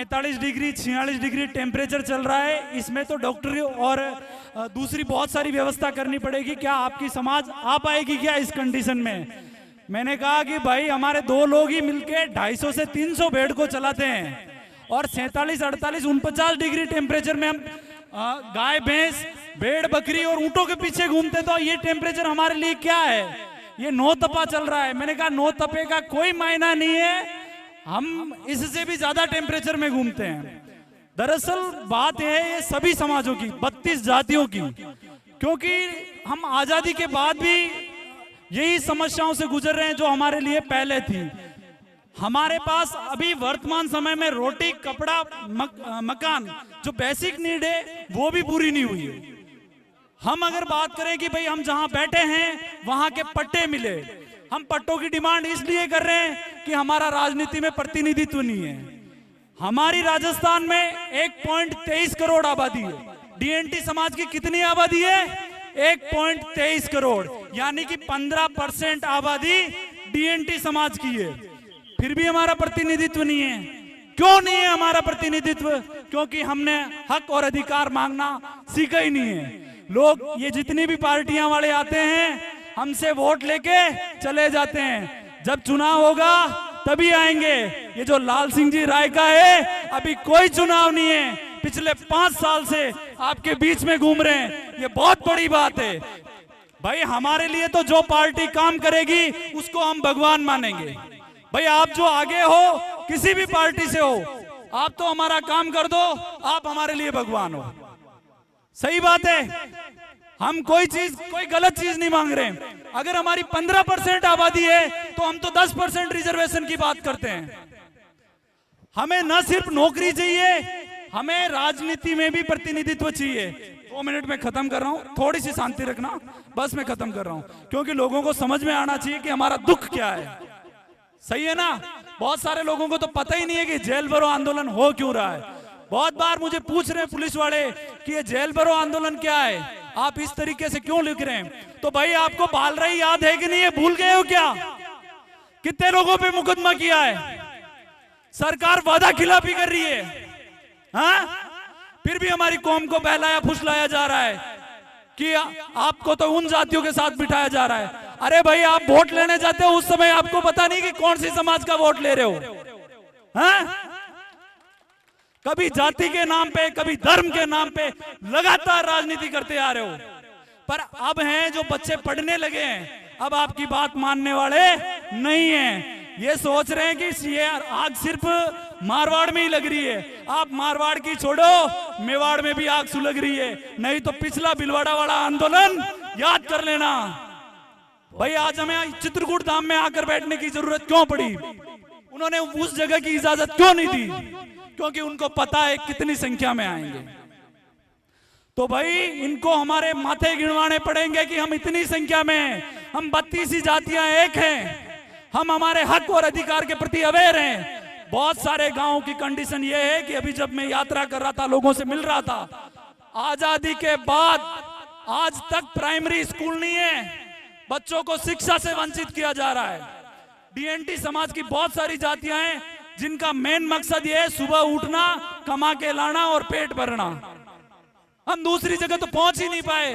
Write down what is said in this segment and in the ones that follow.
45 degree 46 degree temperature चल रहा है, इसमें तो डॉक्टर और दूसरी बहुत सारी व्यवस्था करनी पड़ेगी। क्या आपकी समाज आ पाएगी क्या इस कंडीशन में? मैंने कहा कि भाई हमारे 2 लोग ही मिलके 250 से 300 बेड को चलाते हैं और 47, 48, 49 डिग्री टेम्परेचर में हम गाय भैंस भेड़ बकरी और ऊंटों के पीछे घूमते, तो ये टेम्परेचर हमारे लिए क्या है? ये 9 तपा चल रहा है। मैंने कहा 9 तपे का कोई मायना नहीं है, हम इससे भी ज्यादा टेम्परेचर में घूमते हैं। दरअसल बात यह है ये सभी समाजों की, 32 जातियों की, क्योंकि हम आजादी के बाद भी यही समस्याओं से गुजर रहे हैं जो हमारे लिए पहले थी। हमारे पास अभी वर्तमान समय में रोटी कपड़ा मकान जो बेसिक नीड है वो भी पूरी नहीं हुई है। हम अगर बात करें कि भाई हम जहां बैठे हैं वहां के पट्टे मिले, हम पट्टों की डिमांड इसलिए कर रहे हैं कि हमारा राजनीति में प्रतिनिधित्व नहीं है। हमारी राजस्थान में 1.23 करोड़ आबादी है, डीएनटी समाज की कितनी आबादी है? 1.23 करोड़, यानी कि 15% आबादी डीएनटी समाज की है। फिर भी हमारा प्रतिनिधित्व नहीं है। क्यों नहीं है हमारा प्रतिनिधित्व? क्योंकि हमने हक और अधिकार मांगना सीखा ही नहीं है। लोग ये जितनी भी पार्टियां वाले आते हैं हमसे वोट लेके चले जाते हैं, जब चुनाव होगा तभी आएंगे। ये जो लाल सिंह जी राय का है, अभी कोई चुनाव नहीं है, पिछले 5 साल से आपके बीच में घूम रहे हैं, ये बहुत बड़ी बात है। भाई हमारे लिए तो जो पार्टी काम करेगी उसको हम भगवान मानेंगे। भाई आप जो आगे हो, किसी भी पार्टी से हो, आप तो हमारा काम कर दो, आप हमारे लिए भगवान हो। सही बात है, हम कोई गलत चीज नहीं मांग रहे। अगर हमारी 15% आबादी है तो हम तो 10% रिजर्वेशन की बात करते हैं। हमें न सिर्फ नौकरी चाहिए, हमें राजनीति में भी प्रतिनिधित्व चाहिए। 2 मिनट में खत्म कर रहा हूं, थोड़ी सी शांति रखना, बस मैं खत्म कर रहा हूं, क्योंकि लोगों को समझ में आना चाहिए कि हमारा दुख क्या है। सही है ना? बहुत सारे लोगों को तो पता ही नहीं है कि जेल भरो आंदोलन हो क्यों रहा है। बहुत बार मुझे पूछ रहे हैं पुलिस वाले कि ये जेल भरो आंदोलन क्या है, आप इस तरीके से क्यों लिख रहे हैं? तो भाई आपको बालराई याद है कि नहीं है? भूल गए हो क्या? कितने लोगों पे मुकदमा किया है? सरकार वादा खिलाफी कर रही है, हाँ? फिर भी हमारी कौम को बहलाया फुसलाया जा रहा है कि आपको तो उन जातियों के साथ बिठाया जा रहा है। अरे भाई आप वोट लेने जाते हो उस समय आपको पता नहीं कि कौन सी समाज का वोट ले रहे हो, हाँ? कभी जाति के नाम पे, कभी धर्म के नाम पे लगातार राजनीति करते आ रहे हो। पर अब हैं जो बच्चे पढ़ने लगे हैं, अब आपकी बात मानने वाले नहीं हैं। ये सोच रहे हैं कि ये आग सिर्फ मारवाड़ में ही लग रही है। आप मारवाड़ की छोड़ो, मेवाड़ में भी आग सुलग रही है। नहीं तो पिछला भिलवाड़ा वाला आंदोलन याद कर लेना। भाई आज हमें चित्रकूट धाम में आकर बैठने की जरूरत क्यों पड़ी? उन्होंने उस जगह की इजाजत क्यों नहीं दी? क्योंकि उनको पता है कितनी संख्या में आएंगे। तो भाई इनको हमारे माथे गिनवाने पड़ेंगे कि हम इतनी संख्या में हैं, हम 32 जातियां एक हैं, हम हमारे हक और अधिकार के प्रति अवेयर हैं। बहुत सारे गांवों की कंडीशन यह है कि अभी जब मैं यात्रा कर रहा था, लोगों से मिल रहा था, आजादी के बाद आज तक प्राइमरी स्कूल नहीं है, बच्चों को शिक्षा से वंचित किया जा रहा है। डीएनटी समाज की बहुत सारी जातियां हैं जिनका मेन मकसद ये है सुबह उठना, कमा के लाना और पेट भरना। हम दूसरी जगह तो पहुंच ही नहीं पाए,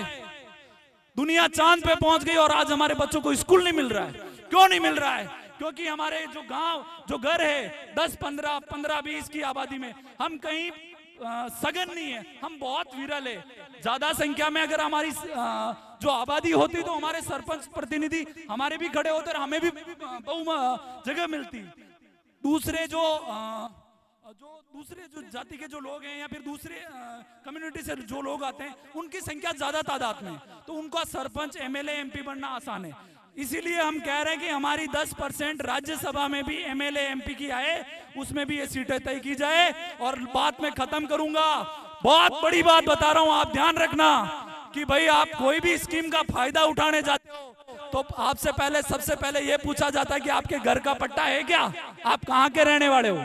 दुनिया चांद पे पहुंच गई और आज हमारे बच्चों को स्कूल नहीं मिल रहा है। क्यों नहीं मिल रहा है? क्योंकि हमारे जो गांव, जो घर है 10, 15, 20 की आबादी में हम कहीं सघन नहीं है, हम बहुत विरल है। ज्यादा संख्या में अगर हमारी जो आबादी होती तो हमारे सरपंच प्रतिनिधि हमारे भी खड़े होते और हमें भी जगह मिलती। दूसरे जो जाति के जो लोग हैं या फिर दूसरे कम्युनिटी से जो लोग आते हैं उनकी संख्या ज्यादा तादाद में, तो उनका सरपंच एमएलए एमपी बनना आसान है। इसीलिए हम कह रहे हैं कि हमारी 10% राज्यसभा में भी एमएलए एमपी की आए, उसमें भी ये सीटें तय की जाए। और बात मैं खत्म करूंगा, बहुत बड़ी बात बता रहा हूं, आप ध्यान रखना कि भाई आप कोई भी स्कीम का फायदा उठाने जाते हो तो आपसे पहले, सबसे पहले ये पूछा जाता है कि आपके घर का पट्टा है क्या, आप कहाँ के रहने वाले हो।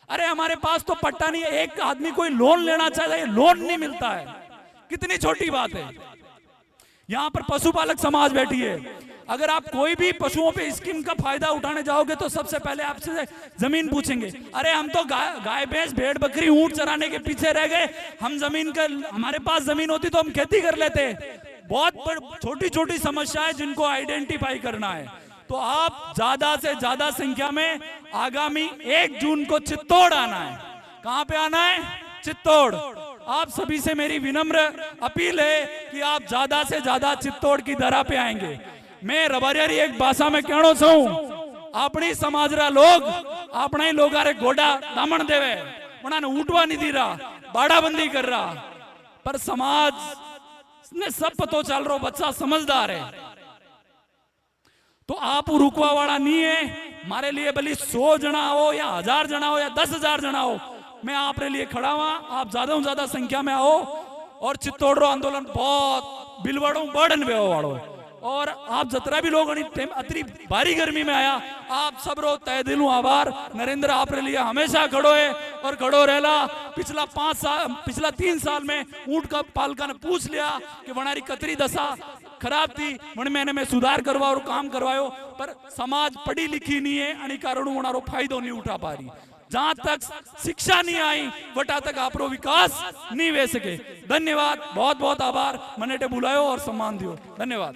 अरे हमारे पास तो पट्टा नहीं है, एक आदमी कोई लोन लेना चाहे लोन नहीं मिलता है, कितनी छोटी बात है। यहाँ पर पशुपालक समाज बैठी है, अगर आप कोई भी पशुओं पे स्कीम का फायदा उठाने जाओगे तो सबसे पहले आपसे जमीन पूछेंगे। अरे हम तो गाय भैंस भेड़ बकरी ऊंट चराने के पीछे रह गए, हम जमीन का, हमारे पास जमीन होती तो हम खेती कर लेते। बहुत छोटी छोटी समस्याएं जिनको आइडेंटिफाई करना है। तो आप ज्यादा से ज्यादा संख्या में आगामी 1 जून को चित्तौड़ आना है। कहां पे आना है? चित्तौड़। आप सभी से मेरी विनम्र अपील है कि आप ज्यादा से ज्यादा चित्तौड़ की दरा पे आएंगे। मैं रबारियारी एक भाषा में कहना चाहूं, अपनी समाजरा लोग अपना ही लोग आरे गोडा दामन देवे, उन्होंने उठवा नहीं दी रहा, बाड़ाबंदी कर रहा, पर समाज ने सब पतो चल रहा, बच्चा समझदार है। तो आप रुकवा वाला नहीं है। हमारे लिए भले 100 जना हो या 1000 जना हो या 10,000 जना हो, मैं आपके लिए खड़ा हुआ। आप ज्यादा से ज्यादा संख्या में आओ और चित्तौड़ आंदोलन बहुत बिलवाड़ो बर्डन वे वाड़ो। और आप जतरा भी लोग अतरी भारी गर्मी में आया, आप सब रो तय दिलों आभार। नरेंद्र आपके लिए हमेशा खड़ो है और खड़ो रहला। पिछला 3 साल में ऊंट का पालका ने पूछ लिया कि वनारी कतरी दशा खराब थी, वन महीने में सुधार करवा और काम करवायो, पर समाज पढ़ी लिखी नहीं है, अनि कारण वनारो फायदो नहीं उठा पा रही। जहां तक शिक्षा नहीं आई वटा तक आपरो विकास नहीं वे सके। धन्यवाद, बहुत बहुत आभार, मनेटे बुलायो और सम्मान दियो। धन्यवाद।